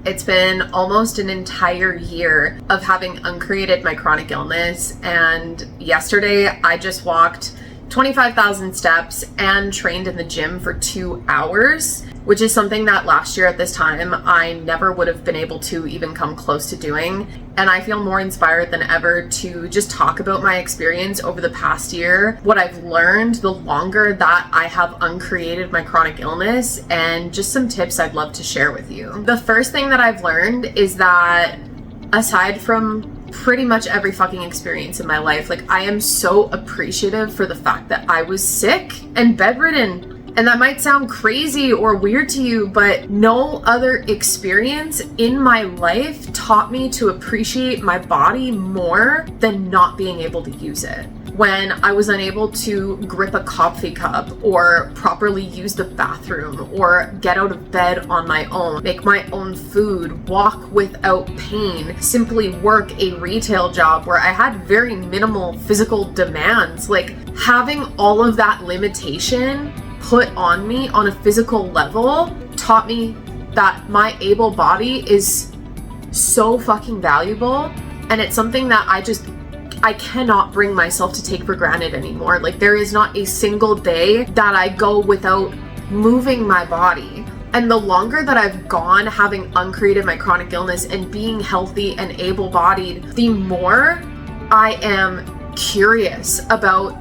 It's been almost an entire year of having uncreated my chronic illness, and yesterday I just walked 25,000 steps and trained in the gym for 2 hours, which is something that last year at this time I never would have been able to even come close to doing. And I feel more inspired than ever to just talk about my experience over the past year, what I've learned the longer that I have uncreated my chronic illness, and just some tips I'd love to share with you. The first thing that I've learned is that aside from pretty much every fucking experience in my life, like, I am so appreciative for the fact that I was sick and bedridden. And that might sound crazy or weird to you, but no other experience in my life taught me to appreciate my body more than not being able to use it. When I was unable to grip a coffee cup or properly use the bathroom or get out of bed on my own, make my own food, walk without pain, simply work a retail job where I had very minimal physical demands, like, having all of that limitation put on me on a physical level taught me that my able body is so fucking valuable, and it's something that I cannot bring myself to take for granted anymore. Like, there is not a single day that I go without moving my body. And the longer that I've gone having uncreated my chronic illness and being healthy and able-bodied, the more I am curious about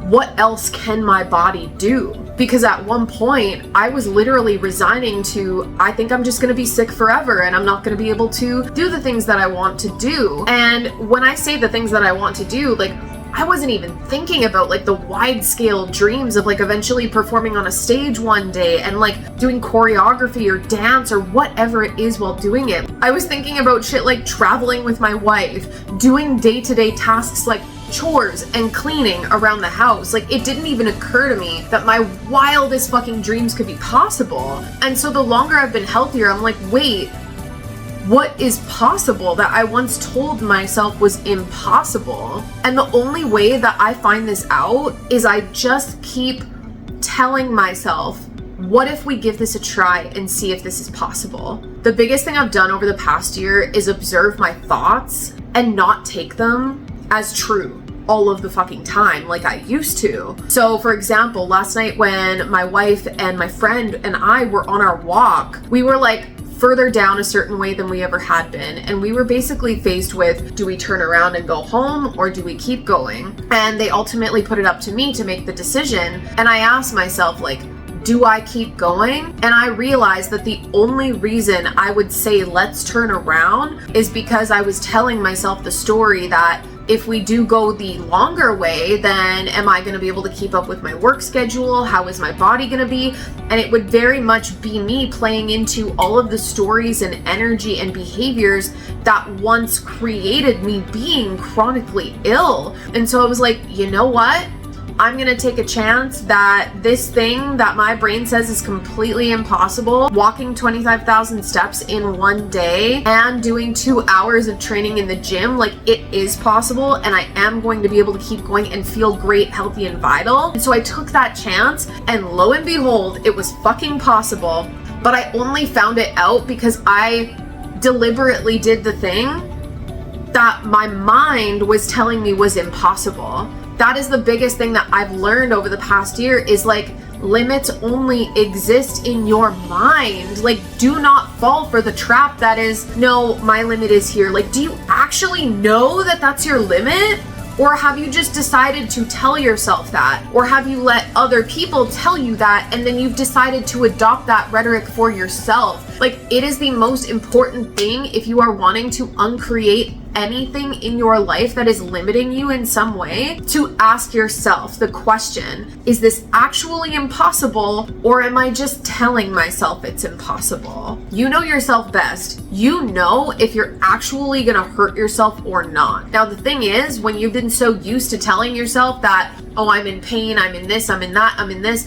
what else can my body do. Because at one point, I was literally resigning to, I think I'm just gonna be sick forever and I'm not gonna be able to do the things that I want to do. And when I say the things that I want to do, like, I wasn't even thinking about like the wide scale dreams of like eventually performing on a stage one day and like doing choreography or dance or whatever it is while doing it. I was thinking about shit like traveling with my wife, doing day-to-day tasks like chores and cleaning around the house. Like, it didn't even occur to me that my wildest fucking dreams could be possible. And so the longer I've been healthier, I'm like, wait, what is possible that I once told myself was impossible? And the only way that I find this out is I just keep telling myself, what if we give this a try and see if this is possible? The biggest thing I've done over the past year is observe my thoughts and not take them as true all of the fucking time like I used to. So for example, last night when my wife and my friend and I were on our walk, we were like further down a certain way than we ever had been, and we were basically faced with, do we turn around and go home or do we keep going? And they ultimately put it up to me to make the decision, and I asked myself, like, do I keep going? And I realized that the only reason I would say let's turn around is because I was telling myself the story that if we do go the longer way, then am I going to be able to keep up with my work schedule? How is my body going to be? And it would very much be me playing into all of the stories and energy and behaviors that once created me being chronically ill. And so I was like, you know what? I'm gonna take a chance that this thing that my brain says is completely impossible, walking 25,000 steps in one day and doing 2 hours of training in the gym, like, it is possible, and I am going to be able to keep going and feel great, healthy, and vital. And so I took that chance, and lo and behold, it was fucking possible. But I only found it out because I deliberately did the thing that my mind was telling me was impossible. That is the biggest thing that I've learned over the past year is, like, limits only exist in your mind. Like, do not fall for the trap that is, no, my limit is here. Like, do you actually know that that's your limit? Or have you just decided to tell yourself that? Or have you let other people tell you that and then you've decided to adopt that rhetoric for yourself? Like, it is the most important thing if you are wanting to uncreate anything in your life that is limiting you in some way, to ask yourself the question, is this actually impossible, or am I just telling myself it's impossible? You know yourself best. You know if you're actually gonna hurt yourself or not. Now, the thing is, when you've been so used to telling yourself that, oh, I'm in pain, I'm in this, I'm in that, I'm in this,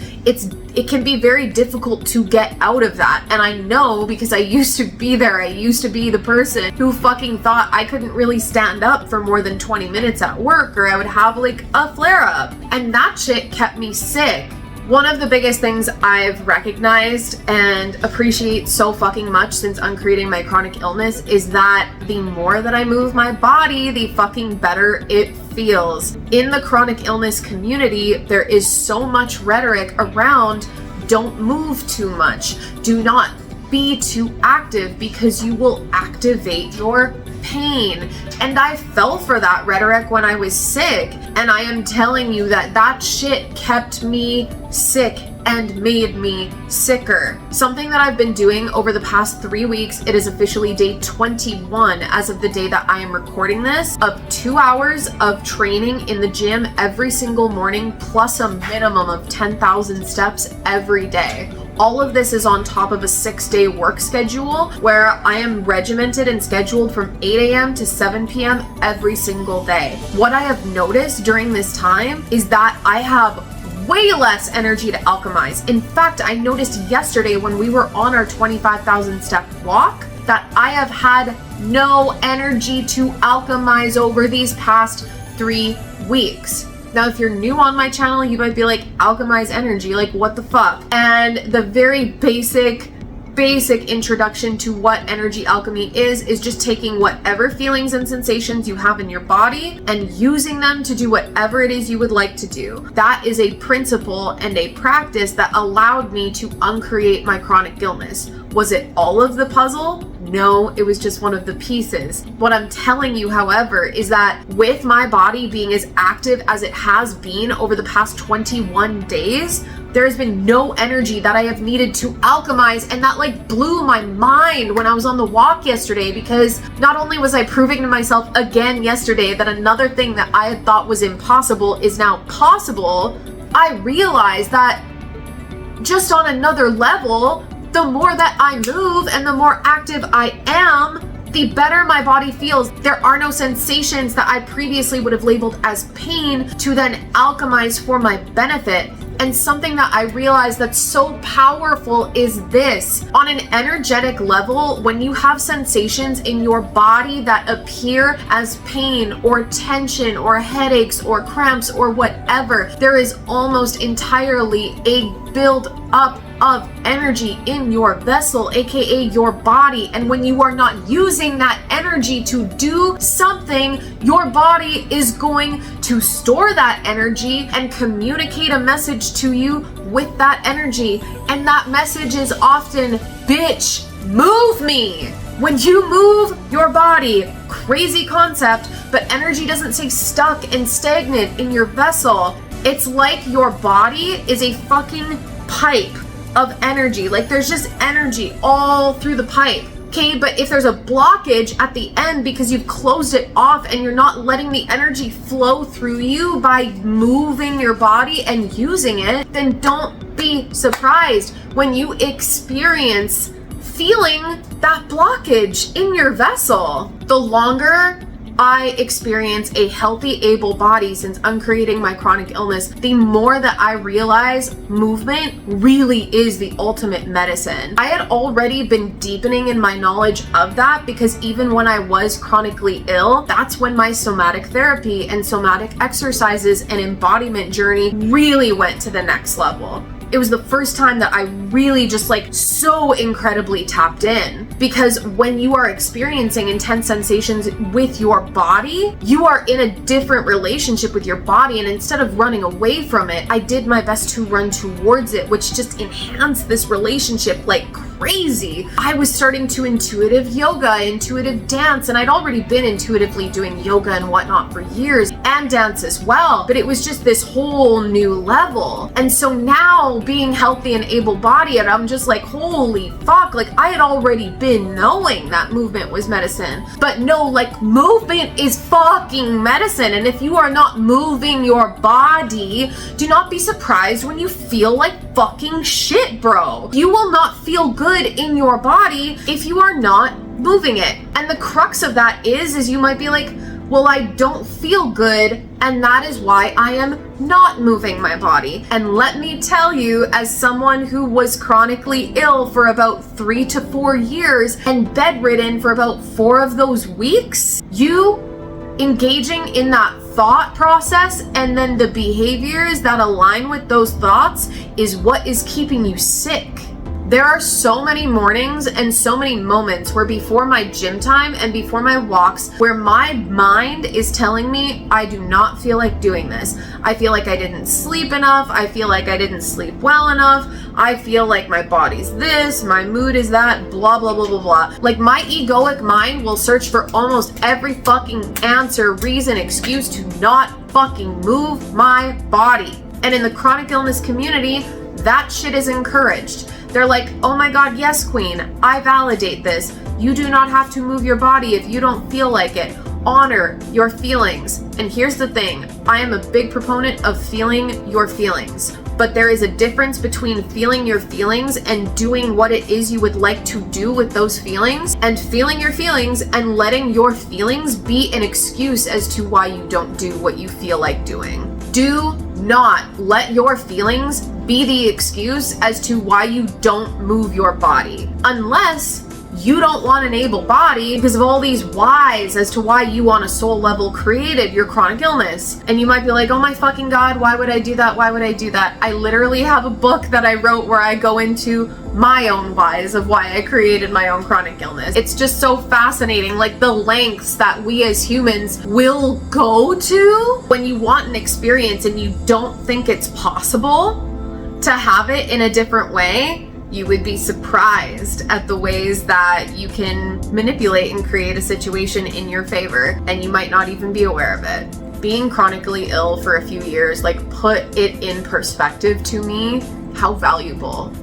it can be very difficult to get out of that. And I know because I used to be there. I used to be the person who fucking thought I couldn't really stand up for more than 20 minutes at work, or I would have like a flare up. And that shit kept me sick One of the biggest things I've recognized and appreciate so fucking much since uncreating my chronic illness is that the more that I move my body, the fucking better it feels. In the chronic illness community, there is so much rhetoric around don't move too much, do not be too active because you will activate your pain. And I fell for that rhetoric when I was sick, and I am telling you that that shit kept me sick and made me sicker. Something that I've been doing over the past 3 weeks, it is officially day 21 as of the day that I am recording this, of 2 hours of training in the gym every single morning, plus a minimum of 10,000 steps every day. All of this is on top of a 6-day work schedule where I am regimented and scheduled from 8 a.m. to 7 p.m. every single day. What I have noticed during this time is that I have way less energy to alchemize. In fact, I noticed yesterday when we were on our 25,000 step walk that I have had no energy to alchemize over these past 3 weeks. Now, if you're new on my channel, you might be like, alchemize energy, like what the fuck? And the very basic introduction to what energy alchemy is just taking whatever feelings and sensations you have in your body and using them to do whatever it is you would like to do. That is a principle and a practice that allowed me to uncreate my chronic illness. Was it all of the puzzle? No, it was just one of the pieces. What I'm telling you, however, is that with my body being as active as it has been over the past 21 days, there has been no energy that I have needed to alchemize, and that like blew my mind when I was on the walk yesterday, because not only was I proving to myself again yesterday that another thing that I had thought was impossible is now possible, I realized that just on another level, the more that I move and the more active I am, the better my body feels. There are no sensations that I previously would have labeled as pain to then alchemize for my benefit. And something that I realized that's so powerful is this. On an energetic level, when you have sensations in your body that appear as pain or tension or headaches or cramps or whatever, there is almost entirely a build up of energy in your vessel, aka your body. And when you are not using that energy to do something, your body is going to store that energy and communicate a message to you with that energy. And that message is often, bitch, move me. When you move your body, crazy concept, but energy doesn't stay stuck and stagnant in your vessel. It's like your body is a fucking pipe of energy. Like there's just energy all through the pipe. Okay, but if there's a blockage at the end because you've closed it off and you're not letting the energy flow through you by moving your body and using it, then don't be surprised when you experience feeling that blockage in your vessel. The longer I experience a healthy, able body since uncreating my chronic illness, the more that I realize movement really is the ultimate medicine. I had already been deepening in my knowledge of that because even when I was chronically ill, that's when my somatic therapy and somatic exercises and embodiment journey really went to the next level. It was the first time that I really just like so incredibly tapped in, because when you are experiencing intense sensations with your body, you are in a different relationship with your body, and instead of running away from it, I did my best to run towards it, which just enhanced this relationship like crazy. I was starting to intuitive yoga, intuitive dance, and I'd already been intuitively doing yoga and whatnot for years, and dance as well, but it was just this whole new level. And so now being healthy and able-bodied, I'm just like, holy fuck, like I had already been knowing that movement was medicine, but no, like movement is fucking medicine. And if you are not moving your body, do not be surprised when you feel like fucking shit, bro. You will not feel good in your body if you are not moving it. And the crux of that is you might be like, well, I don't feel good, and that is why I am not moving my body. And let me tell you, as someone who was chronically ill for about 3 to 4 years and bedridden for about 4 of those weeks, you engaging in that thought process and then the behaviors that align with those thoughts is what is keeping you sick. There are so many mornings and so many moments where before my gym time and before my walks, where my mind is telling me I do not feel like doing this. I feel like I didn't sleep enough. I feel like I didn't sleep well enough. I feel like my body's this, my mood is that, blah, blah, blah, blah, blah. Like my egoic mind will search for almost every fucking answer, reason, excuse to not fucking move my body. And in the chronic illness community, that shit is encouraged. They're like, oh my God, yes, queen, I validate this. You do not have to move your body if you don't feel like it. Honor your feelings. And here's the thing, I am a big proponent of feeling your feelings. But there is a difference between feeling your feelings and doing what it is you would like to do with those feelings, and feeling your feelings and letting your feelings be an excuse as to why you don't do what you feel like doing. Do not let your feelings be the excuse as to why you don't move your body. Unless you don't want an able body because of all these whys as to why you on a soul level created your chronic illness. And you might be like, oh my fucking God, why would I do that? Why would I do that? I literally have a book that I wrote where I go into my own whys of why I created my own chronic illness. It's just so fascinating, like the lengths that we as humans will go to when you want an experience and you don't think it's possible to have it in a different way. You would be surprised at the ways that you can manipulate and create a situation in your favor, and you might not even be aware of it. Being chronically ill for a few years, like, put it in perspective to me how valuable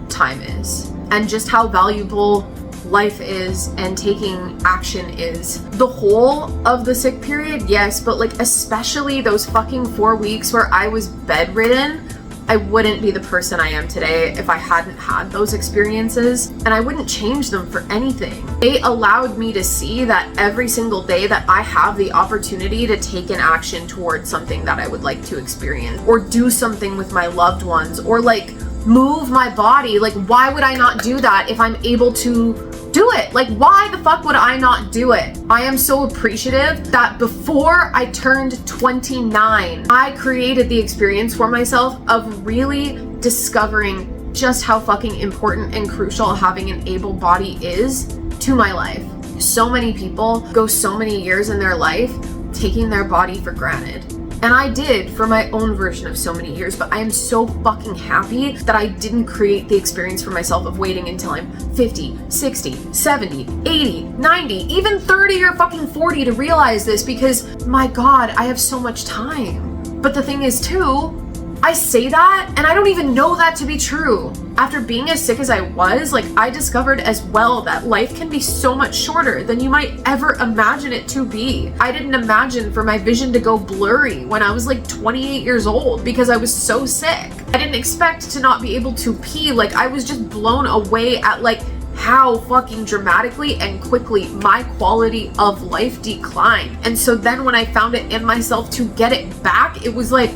time is, and just how valuable life is and taking action is. The whole of the sick period, yes, but like especially those fucking 4 weeks where I was bedridden, I wouldn't be the person I am today if I hadn't had those experiences, and I wouldn't change them for anything. They allowed me to see that every single day that I have the opportunity to take an action towards something that I would like to experience, or do something with my loved ones, or like move my body. Like, why would I not do that if I'm able to do it? Like, why the fuck would I not do it? I am so appreciative that before I turned 29, I created the experience for myself of really discovering just how fucking important and crucial having an able body is to my life. So many people go so many years in their life taking their body for granted. And I did for my own version of so many years, but I am so fucking happy that I didn't create the experience for myself of waiting until I'm 50, 60, 70, 80, 90, even 30 or fucking 40 to realize this, because my God, I have so much time. But the thing is too, I say that and I don't even know that to be true. After being as sick as I was, like, I discovered as well that life can be so much shorter than you might ever imagine it to be. I didn't imagine for my vision to go blurry when I was like 28 years old because I was so sick. I didn't expect to not be able to pee. Like, I was just blown away at like how fucking dramatically and quickly my quality of life declined. And so then when I found it in myself to get it back, it was like,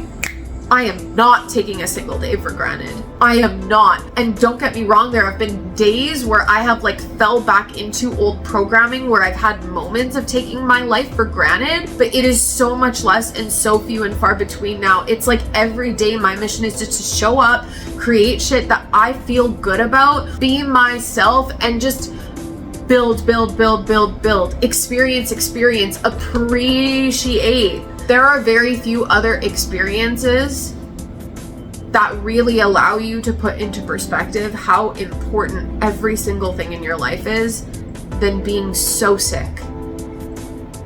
I am not taking a single day for granted. I am not. And don't get me wrong, there have been days where I have like fell back into old programming where I've had moments of taking my life for granted, but it is so much less and so few and far between now. It's like every day my mission is just to show up, create shit that I feel good about, be myself, and just build, experience, appreciate. There are very few other experiences that really allow you to put into perspective how important every single thing in your life is than being so sick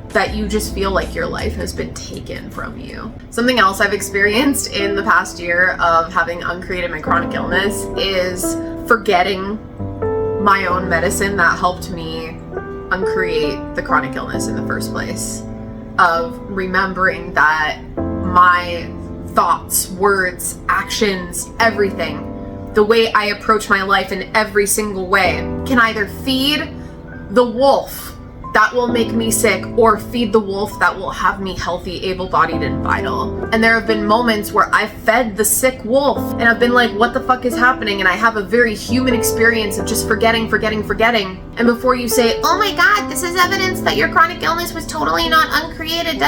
that you just feel like your life has been taken from you. Something else I've experienced in the past year of having uncreated my chronic illness is forgetting my own medicine that helped me uncreate the chronic illness in the first place. Of remembering that my thoughts, words, actions, everything, the way I approach my life in every single way can either feed the wolf that will make me sick, or feed the wolf that will have me healthy, able-bodied, and vital. And there have been moments where I've fed the sick wolf and I've been like, what the fuck is happening? And I have a very human experience of just forgetting. And before you say, oh my God, this is evidence that your chronic illness was totally not uncreated,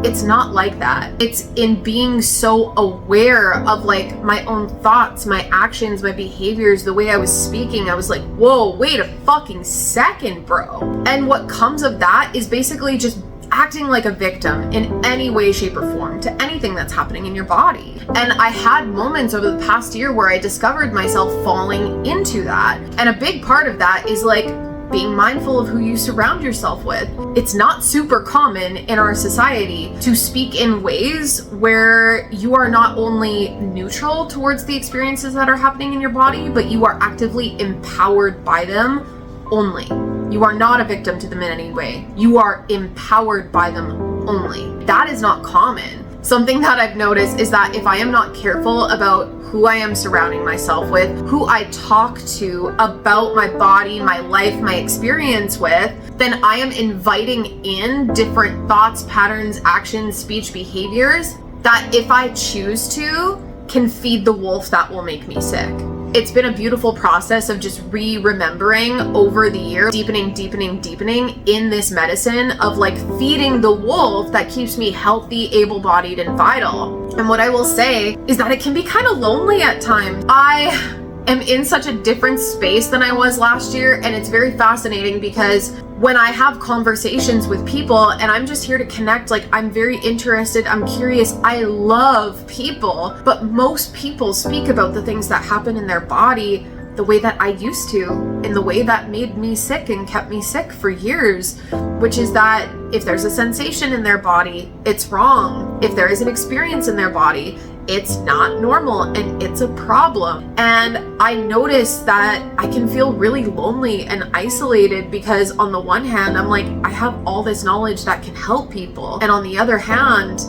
it's not like that. It's in being so aware of like my own thoughts, my actions, my behaviors, the way I was speaking. I was like, whoa, wait a fucking second, bro. And what comes of that is basically just acting like a victim in any way, shape, or form to anything that's happening in your body. And I had moments over the past year where I discovered myself falling into that. And a big part of that is like being mindful of who you surround yourself with. It's not super common in our society to speak in ways where you are not only neutral towards the experiences that are happening in your body, but you are actively empowered by them only. You are not a victim to them in any way. You are empowered by them only. That is not common. Something that I've noticed is that if I am not careful about who I am surrounding myself with, who I talk to about my body, my life, my experience with, then I am inviting in different thoughts, patterns, actions, speech, behaviors that if I choose to, can feed the wolf that will make me sick. It's been a beautiful process of just remembering over the year, deepening in this medicine of like feeding the wolf that keeps me healthy, able-bodied, and vital. And what I will say is that it can be kind of lonely at times. I am in such a different space than I was last year, and it's very fascinating because when I have conversations with people and I'm just here to connect, like I'm very interested, I'm curious, I love people, but most people speak about the things that happen in their body the way that I used to, in the way that made me sick and kept me sick for years, which is that if there's a sensation in their body, it's wrong. If there is an experience in their body, it's not normal and it's a problem. And I noticed that I can feel really lonely and isolated because on the one hand, I'm like, I have all this knowledge that can help people. And on the other hand,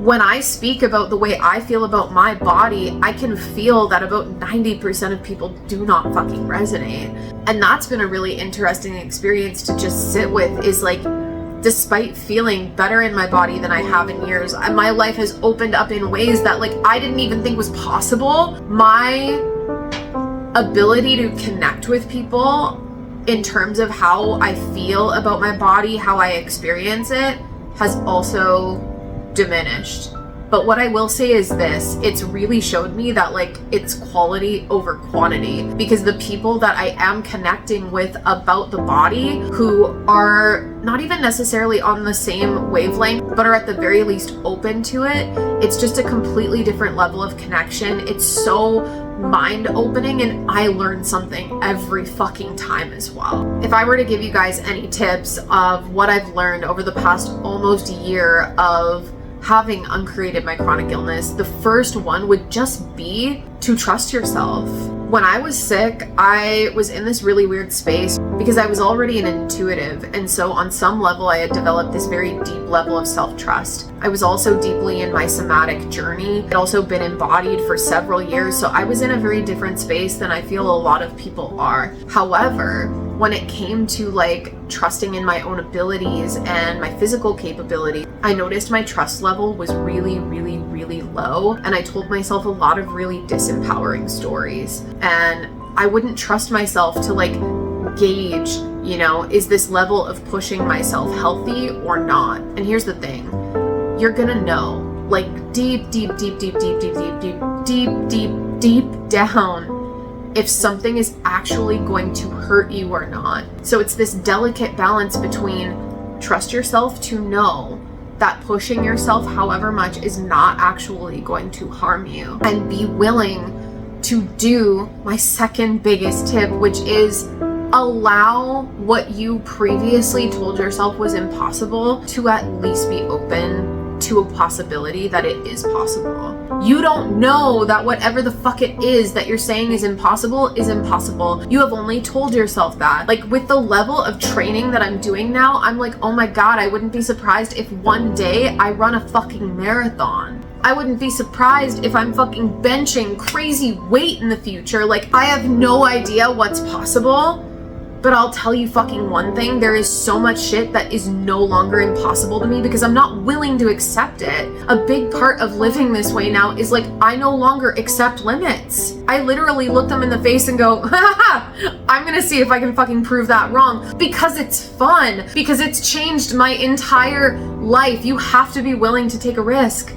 when I speak about the way I feel about my body, I can feel that about 90% of people do not fucking resonate. And that's been a really interesting experience to just sit with, is like, despite feeling better in my body than I have in years, my life has opened up in ways that like I didn't even think was possible. My ability to connect with people in terms of how I feel about my body, how I experience it, has also diminished. But what I will say is this, it's really showed me that like it's quality over quantity, because the people that I am connecting with about the body who are not even necessarily on the same wavelength, but are at the very least open to it, it's just a completely different level of connection. It's so mind opening, and I learn something every fucking time as well. If I were to give you guys any tips of what I've learned over the past almost year of having uncreated my chronic illness, the first one would just be to trust yourself. When I was sick, I was in this really weird space because I was already an intuitive, and so on some level I had developed this very deep level of self-trust. I was also deeply in my somatic journey. I'd also been embodied for several years, so I was in a very different space than I feel a lot of people are. However, when it came to like trusting in my own abilities and my physical capability, I noticed my trust level was really low, and I told myself a lot of really disempowering stories, and I wouldn't trust myself to like gauge, you know, is this level of pushing myself healthy or not? And here's the thing, you're gonna know, like deep down, if something is actually going to hurt you or not. So it's this delicate balance between trust yourself to know that pushing yourself however much is not actually going to harm you, and be willing to do my second biggest tip, which is allow what you previously told yourself was impossible to at least be open to a possibility that it is possible. You don't know that whatever the fuck it is that you're saying is impossible is impossible. You have only told yourself that. Like with the level of training that I'm doing now, I'm like, oh my God, I wouldn't be surprised if one day I run a fucking marathon. I wouldn't be surprised if I'm fucking benching crazy weight in the future. Like I have no idea what's possible, But I'll tell you fucking one thing, there is so much shit that is no longer impossible to me because I'm not willing to accept it. A big part of living this way now is like, I no longer accept limits. I literally look them in the face and go, I'm gonna see if I can fucking prove that wrong, because it's fun, because it's changed my entire life. You have to be willing to take a risk.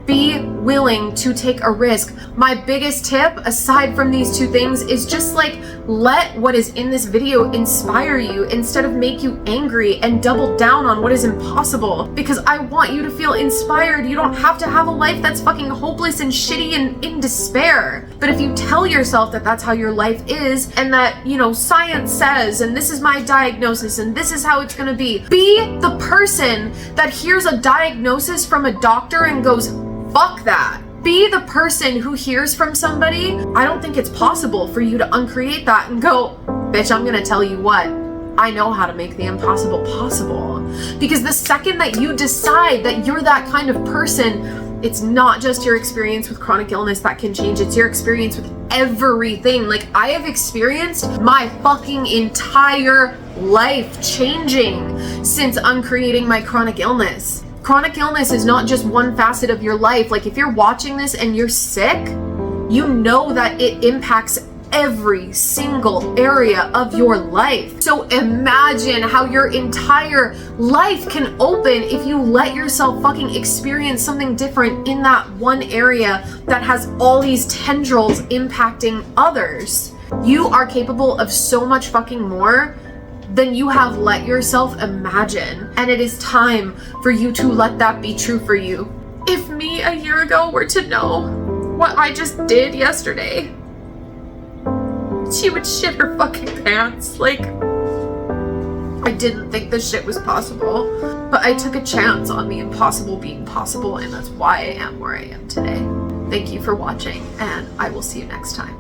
Be willing to take a risk. My biggest tip, aside from these two things, is just like, let what is in this video inspire you instead of make you angry, and double down on what is impossible, because I want you to feel inspired. You don't have to have a life that's fucking hopeless and shitty and in despair. But if you tell yourself that that's how your life is, and that, you know, science says, and this is my diagnosis, and this is how it's gonna be the person that hears a diagnosis from a doctor and goes, fuck that. Be the person who hears from somebody, I don't think it's possible, for you to uncreate that and go, bitch, I'm gonna tell you what, I know how to make the impossible possible. Because the second that you decide that you're that kind of person, it's not just your experience with chronic illness that can change, it's your experience with everything. Like, I have experienced my fucking entire life changing since uncreating my chronic illness. Chronic illness is not just one facet of your life. Like, if you're watching this and you're sick, you know that it impacts every single area of your life. So imagine how your entire life can open if you let yourself fucking experience something different in that one area that has all these tendrils impacting others. You are capable of so much fucking more than you have let yourself imagine. And it is time for you to let that be true for you. If me a year ago were to know what I just did yesterday, she would shit her fucking pants. Like, I didn't think this shit was possible, but I took a chance on the impossible being possible, and that's why I am where I am today. Thank you for watching, and I will see you next time.